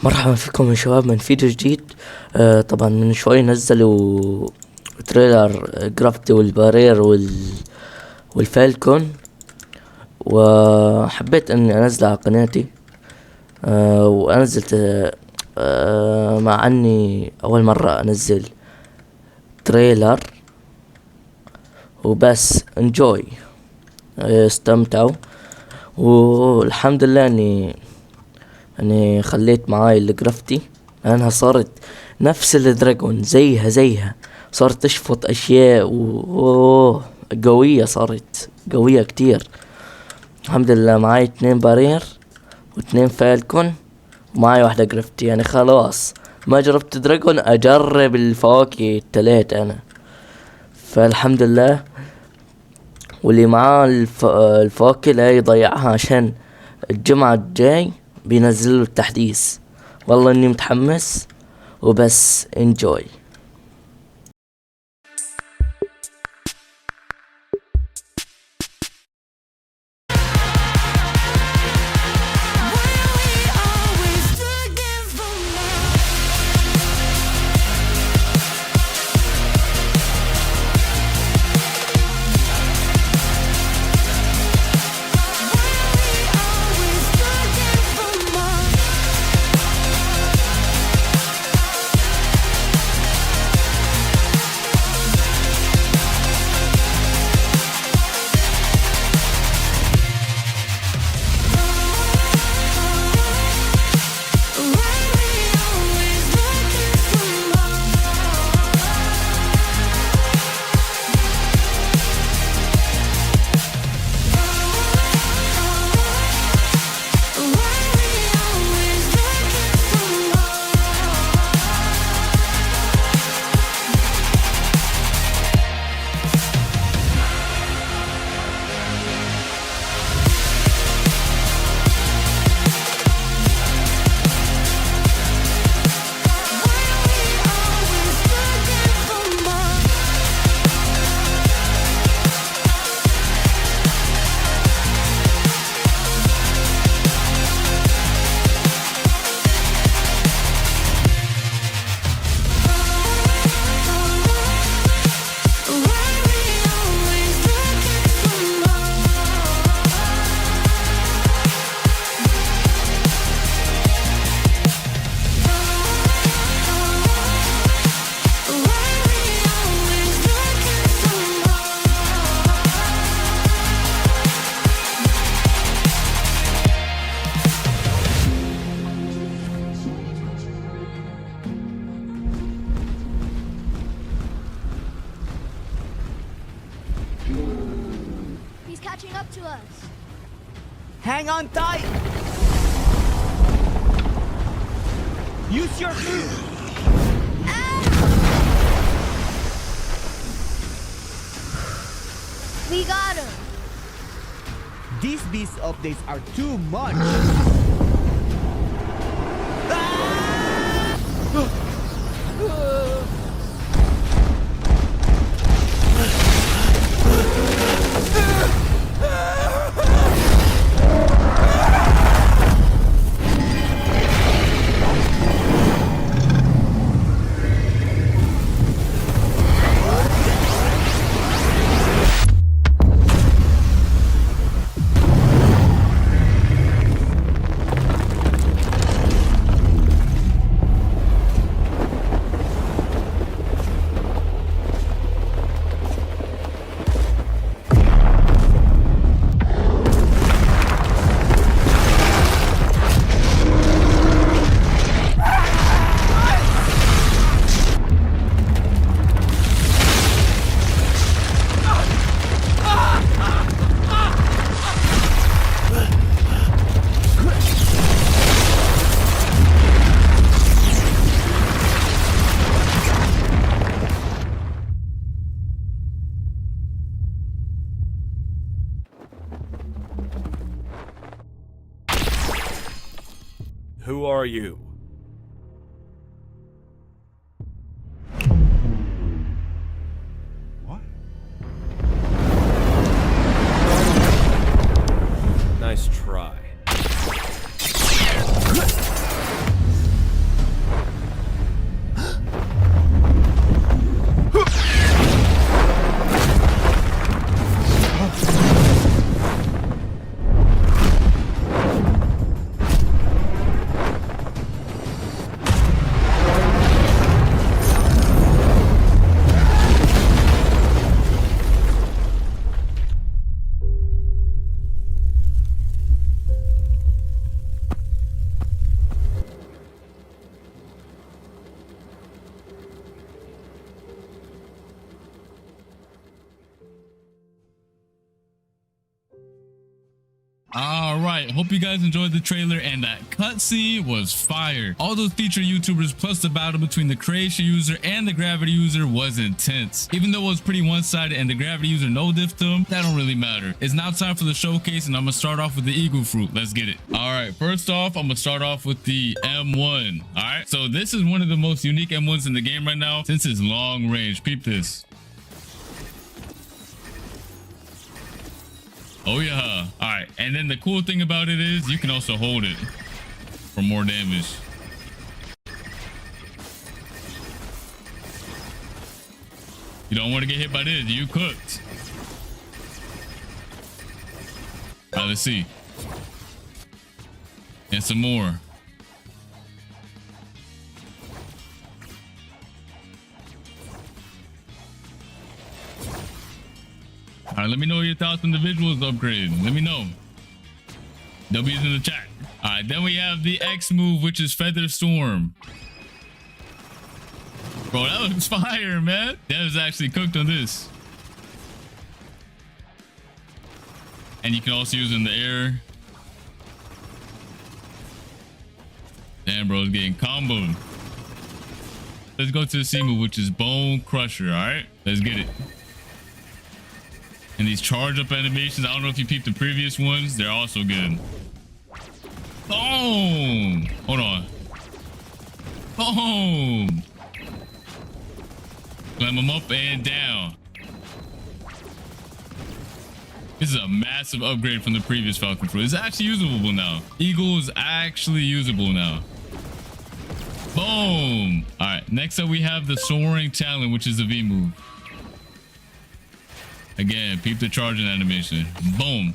مرحبا فيكم يا شباب من فيديو جديد. طبعا من شوي نزلوا تريلر الجرفتي والبارير والفالكون، وحبيت اني انزله على قناتي. وانزلت مع اني اول مرة انزل تريلر وبس. انجوي، استمتعوا. والحمد لله اني خليت معاي الجرفتي لانها صارت نفس الدراجون، زيها صارت تشفط اشياء قوية، صارت قوية كتير. الحمد لله معاي 2 بارير و2 فالكون ومعاي واحدة جرفتي، يعني خلاص ما جربت دراجون اجرب الفواكه ال3 انا، فالحمد لله. واللي معاه الفواكه لا يضيعها عشان الجمعة الجاي بينزلوا التحديث. والله اني متحمس وبس. انجوي. Catching up to us. Hang on tight. Use your We got him. These beast updates are too much. Who are you? What? Nice try. All right, hope you guys enjoyed the trailer, and that cutscene was fire. All those featured YouTubers plus the battle between the creation user and the gravity user was intense. Even though it was pretty one-sided and the gravity user no diff to him, that don't really matter. It's now time for the showcase, and I'm gonna start off with the eagle fruit. Let's get it. All right, first off, I'm gonna start off with the M1. All right, so this is one of the most unique M1s in the game right now since it's long range. Peep this. Oh yeah. All right, and then the cool thing about it is you can also hold it for more damage. You don't want to get hit by this. You cooked. All right, let's see. And some more. All right, let me know your thoughts on the visuals upgrade. Let me know. W's in the chat. All right, then we have the X move, which is Feather Storm. Bro, that looks fire, man. That was actually cooked on this. And you can also use it in the air. Damn, bro, it's getting comboed. Let's go to the C move, which is Bone Crusher. All right, let's get it. And these charge up animations, I don't know if you peeped the previous ones, they're also good. Boom! Hold on. Boom! Slam them up and down. This is a massive upgrade from the previous Falcon Fruit. It's actually usable now. Eagle is actually usable now. Boom! All right, next up we have the Soaring Talon, which is the V move. Again, peep the charging animation. Boom.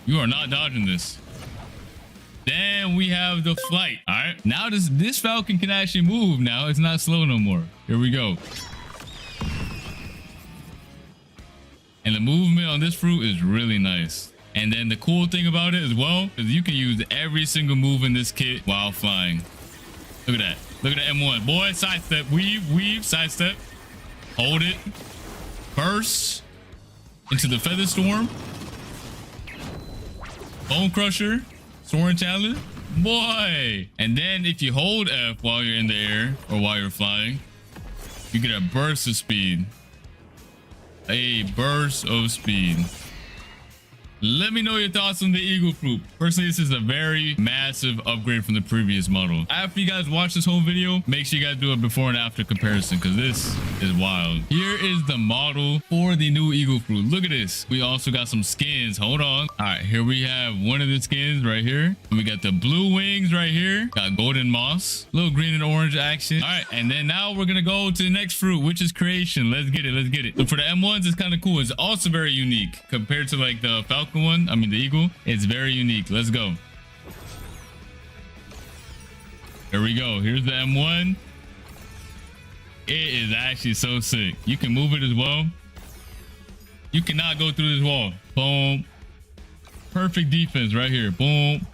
You are not dodging this. Then we have the flight. All right. Now this Falcon can actually move now. It's not slow no more. Here we go. And the movement on this fruit is really nice. And then the cool thing about it as well is you can use every single move in this kit while flying. Look at that. Look at the M1. Boy, sidestep, weave, sidestep. Hold it. Burst into the Feather Storm. Bone Crusher. Soaring Talon. Boy. And then if you hold F while you're in the air or while you're flying, you get a burst of speed. A burst of speed. Let me know your thoughts on the Eagle Fruit. Personally, this is a very massive upgrade from the previous model. After you guys watch this whole video, make sure you guys do a before and after comparison because this is wild. Here is the model for the new Eagle Fruit. Look at this. We also got some skins. Hold on. All right, here we have one of the skins right here. And we got the blue wings right here. Got golden moss. Little green and orange action. All right, and then now we're going to go to the next fruit, which is creation. Let's get it. Let's get it. So for the M1s, it's kind of cool. It's also very unique compared to like the Falcon one. I mean the eagle. It's very unique. Let's go. Here we go. Here's the M1. It is actually so sick. You can move it as well. You cannot go through this wall. Boom. Perfect defense right here. Boom.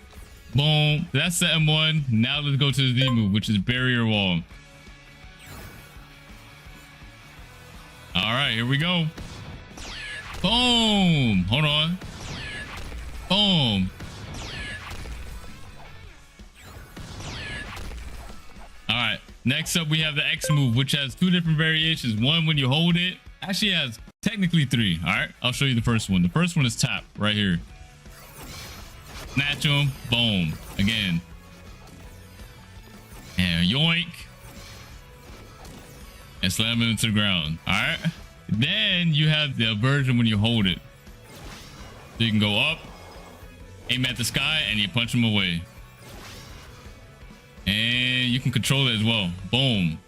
Boom. That's the M1. Now let's go to the Z move, which is barrier wall. All right, here we go. Boom. Hold on. Boom. All right, next up we have the X move, which has two different variations. One when you hold it, actually has technically three. All right, I'll show you the first one. The first one is tap right here. Snatch him, boom, again. And yoink. And slam it into the ground. All right, then you have the version when you hold it. So you can go up, aim at the sky, and you punch them away. And you can control it as well. Boom.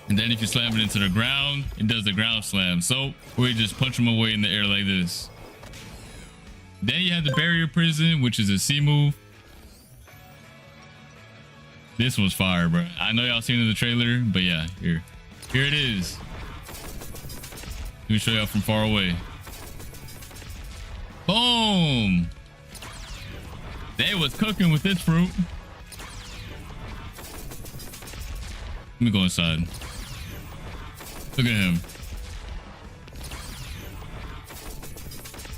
And then if you slam it into the ground, it does the ground slam. So we just punch them away in the air like this. Then you have the barrier prison, which is a C move. This was fire, bro. I know y'all seen it in the trailer, but yeah, here it is. Let me show y'all from far away. Boom. They was cooking with this fruit. Let me go inside. Look at him.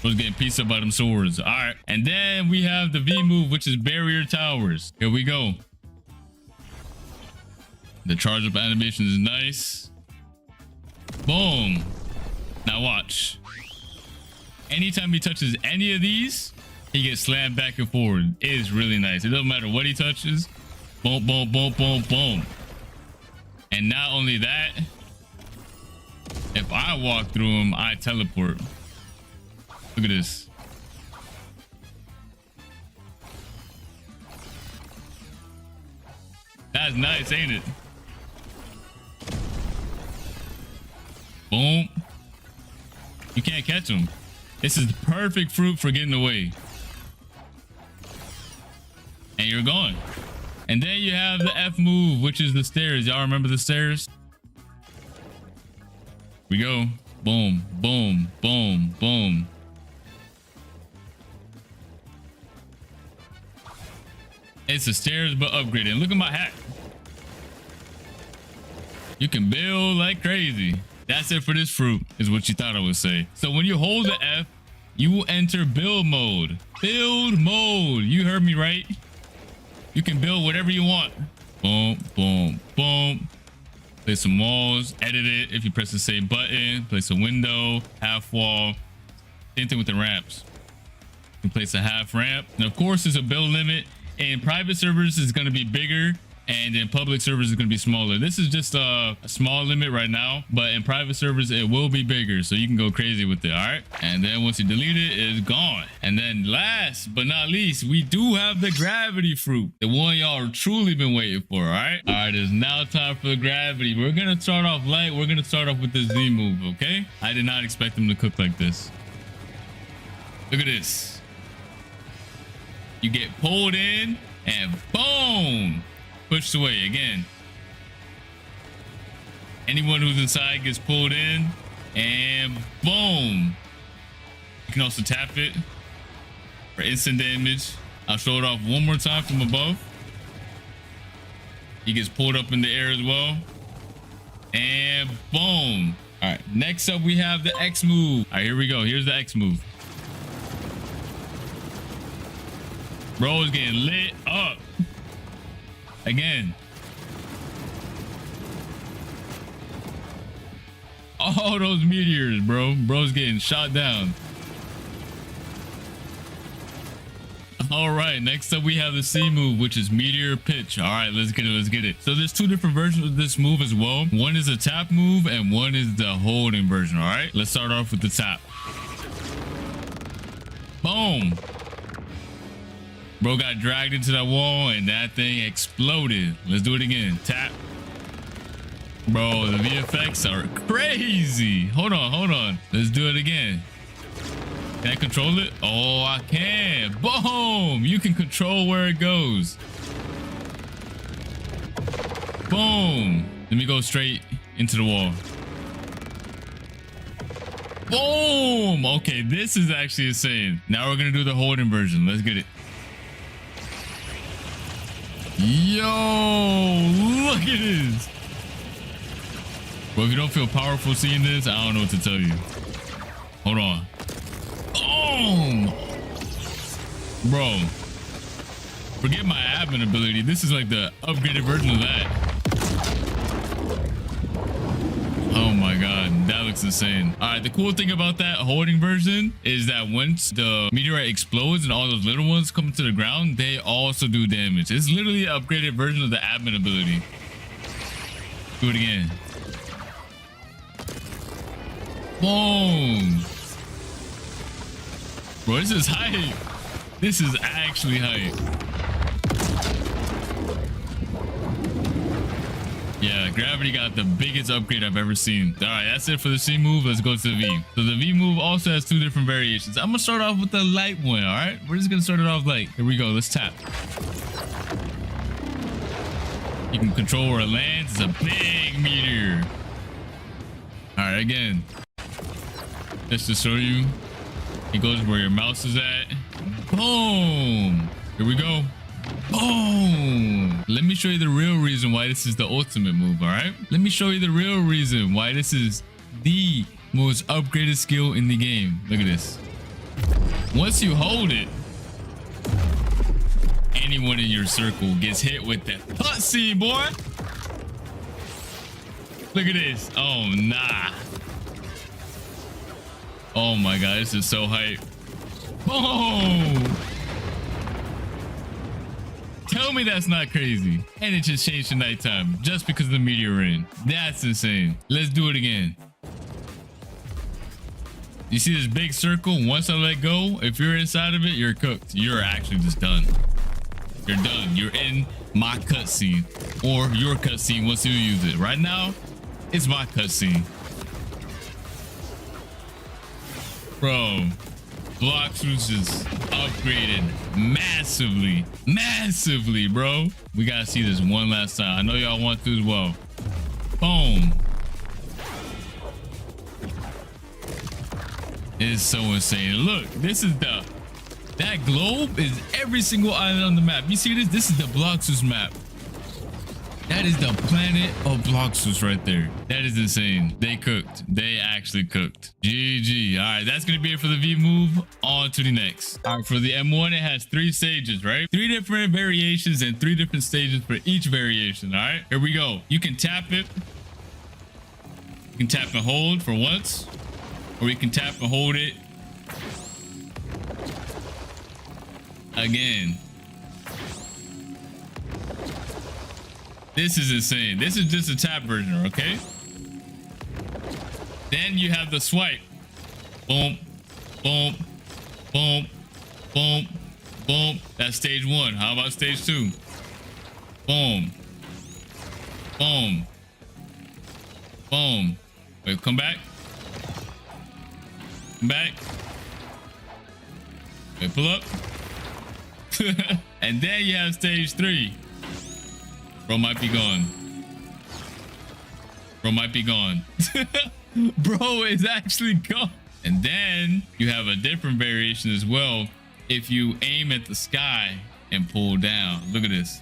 Was getting pieced up by them swords. All right. And then we have the V move, which is barrier towers. Here we go. The charge up animation is nice. Boom. Now watch. Anytime he touches any of these, he gets slammed back and forward. It is really nice. It doesn't matter what he touches. Boom, boom, boom, boom, boom. And not only that, if I walk through him, I teleport. Look at this. That's nice, ain't it? Boom. You can't catch him. This is the perfect fruit for getting away. And you're gone. And then you have the F move, which is the stairs. Y'all remember the stairs? We go. Boom, boom, boom, boom. It's the stairs, but upgraded. Look at my hat. You can build like crazy. That's it for this fruit, is what you thought I would say. So when you hold the F, you will enter build mode. Build mode. You heard me right. You can build whatever you want. Boom, boom, boom. Place some walls, edit it. If you press the same button, place a window, half wall. Same thing with the ramps. You can place a half ramp. And of course, there's a build limit. In private servers, it's going to be bigger. And in public servers, it's going to be smaller. This is just a small limit right now. But in private servers, it will be bigger. So you can go crazy with it. All right. And then once you delete it, it's gone. And then last but not least, we do have the gravity fruit. The one y'all truly been waiting for. All right. All right. It's now time for the gravity. We're going to start off light. We're going to start off with the Z move. Okay. I did not expect them to cook like this. Look at this. You get pulled in and boom. Pushed away again. Anyone who's inside gets pulled in and boom. You can also tap it for instant damage. I'll show it off one more time from above. He gets pulled up in the air as well. And boom. All right, next up we have the X move. All right, here we go. Here's the X move. Bro is getting lit up. Again. All those meteors, bro. Bro's getting shot down. All right, next up we have the C move, which is meteor pitch. All right, let's get it. Let's get it. So there's two different versions of this move as well. One is a tap move and one is the holding version. All right, let's start off with the tap. Boom. Bro got dragged into that wall and that thing exploded. Let's do it again. Tap. Bro, the VFX are crazy. Hold on, hold on. Let's do it again. Can I control it? Oh, I can. Boom. You can control where it goes. Boom. Let me go straight into the wall. Boom. Okay, this is actually insane. Now we're going to do the holding version. Let's get it. Yo, look at this. Bro, if you don't feel powerful seeing this, I don't know what to tell you. Hold on. Boom. Bro, forget my admin ability. This is like the upgraded version of that. Oh my god, that looks insane. All right, the cool thing about that holding version is that once the meteorite explodes and all those little ones come to the ground, they also do damage. It's literally an upgraded version of the admin ability. Do it again. Boom. Bro, this is hype. This is actually hype. Yeah, gravity got the biggest upgrade I've ever seen. All right, that's it for the C move. Let's go to the V. So the V move also has two different variations. I'm gonna start off with the light one. All right, we're just gonna start it off light. Here we go. Let's tap. You can control where it lands. It's a big meteor. All right, again. Just to show you, it goes where your mouse is at. Boom. Here we go. Boom! Let me show you the real reason why this is the ultimate move, all right? Let me show you the real reason why this is the most upgraded skill in the game. Look at this. Once you hold it, anyone in your circle gets hit with that cutscene, boy. Look at this. Oh, nah. Oh my god, this is so hype. Boom! Tell me that's not crazy. And it just changed to nighttime just because of the meteor rain. That's insane. Let's do it again. You see this big circle? Once I let go, if you're inside of it, you're cooked. You're actually just done. You're done. You're in my cutscene. Or your cutscene once you use it. Right now, it's my cutscene. Bro, blox was just upgraded massively. Massively, bro. We gotta see this one last time. I know y'all want to as well. Boom. It is so insane. Look, this is that globe is every single island on the map. You see this? This is the Bloxus map. That is the planet of Bloxus right there. That is insane. They cooked. They actually cooked. GG. All right, that's going to be it for the V move. On to the next. All right, for the M1, it has 3 stages, right? 3 different variations and 3 different stages for each variation. All right, here we go. You can tap it. You can tap and hold for once. Or you can tap and hold it again. This is insane. This is just a tap version, okay? Then you have the swipe. Boom, boom, boom, boom, boom. That's stage 1. How about stage 2? Boom, boom, boom. Wait, come back. Come back. Wait, pull up. And then you have stage 3. Bro might be gone. Bro might be gone. Bro is actually gone. And then you have a different variation as well. If you aim at the sky and pull down. Look at this.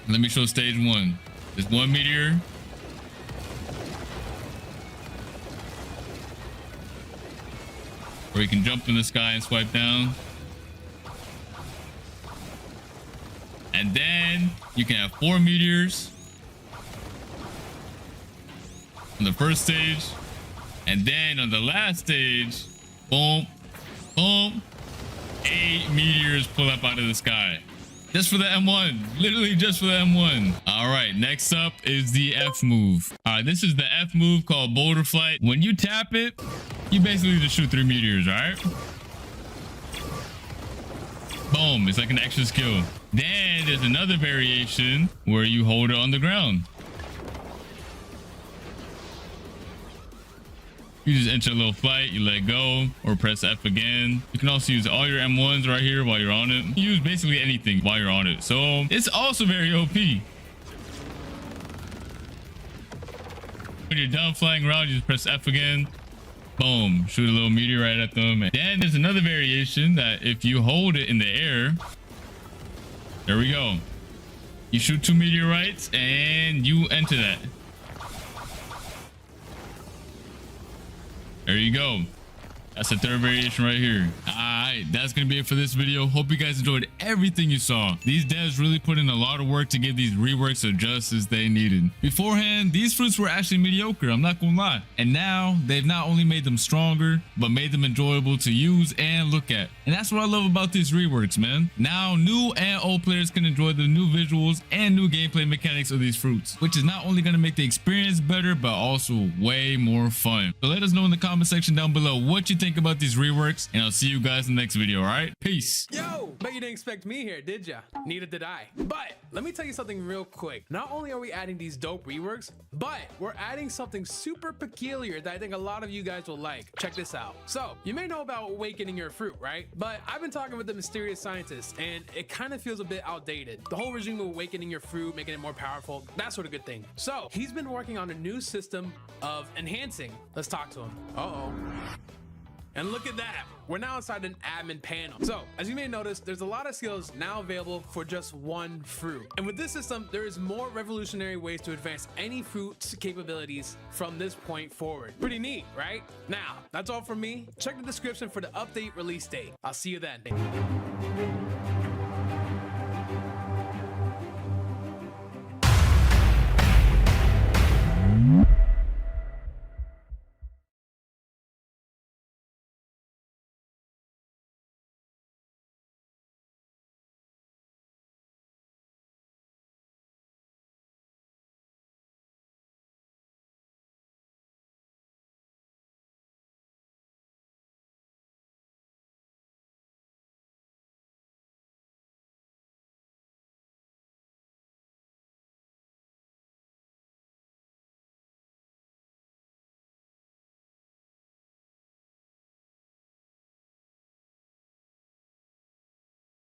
Let me show stage 1. There's 1 meteor. Or you can jump in the sky and swipe down. And then you can have 4 meteors on the first stage. And then on the last stage, boom, boom, 8 meteors pull up out of the sky. Just for the M1. Literally just for the M1. All right, next up is the F move. All right, this is the F move called Boulder Flight. When you tap it, you basically just shoot 3 meteors, all right? Boom, it's like an extra skill. Then there's another variation where you hold it on the ground. You just enter a little flight, you let go, or press F again. You can also use all your M1s right here while you're on it. You use basically anything while you're on it. So it's also very OP. When you're done flying around, you just press F again. Boom, shoot a little meteorite at them. And then there's another variation that if you hold it in the air, there we go. You shoot 2 meteorites and you enter that. There you go. That's the third variation right here. Alright, that's gonna be it for this video. Hope you guys enjoyed everything you saw. These devs really put in a lot of work to give these reworks the justice they needed. Beforehand, these fruits were actually mediocre, I'm not gonna lie. And now, they've not only made them stronger, but made them enjoyable to use and look at. And that's what I love about these reworks, man. Now, new and old players can enjoy the new visuals and new gameplay mechanics of these fruits, which is not only gonna make the experience better, but also way more fun. So let us know in the comment section down below what you think about these reworks, and I'll see you guys in the next video. All right, peace. Yo, bet you didn't expect me here, did ya? Neither did I. But let me tell you something real quick. Not only are we adding these dope reworks, but we're adding something super peculiar that I think a lot of you guys will like. Check this out. So you may know about awakening your fruit, right? But I've been talking with the mysterious scientist, and it kind of feels a bit outdated. The whole regime of awakening your fruit, making it more powerful, that sort of good thing. So he's been working on a new system of enhancing. Let's talk to him. Uh-oh. And look at that, we're now inside an admin panel. So as you may notice, there's a lot of skills now available for just one fruit. And with this system, there is more revolutionary ways to advance any fruit's capabilities from this point forward. Pretty neat, right? Now, that's all from me. Check the description for the update release date. I'll see you then.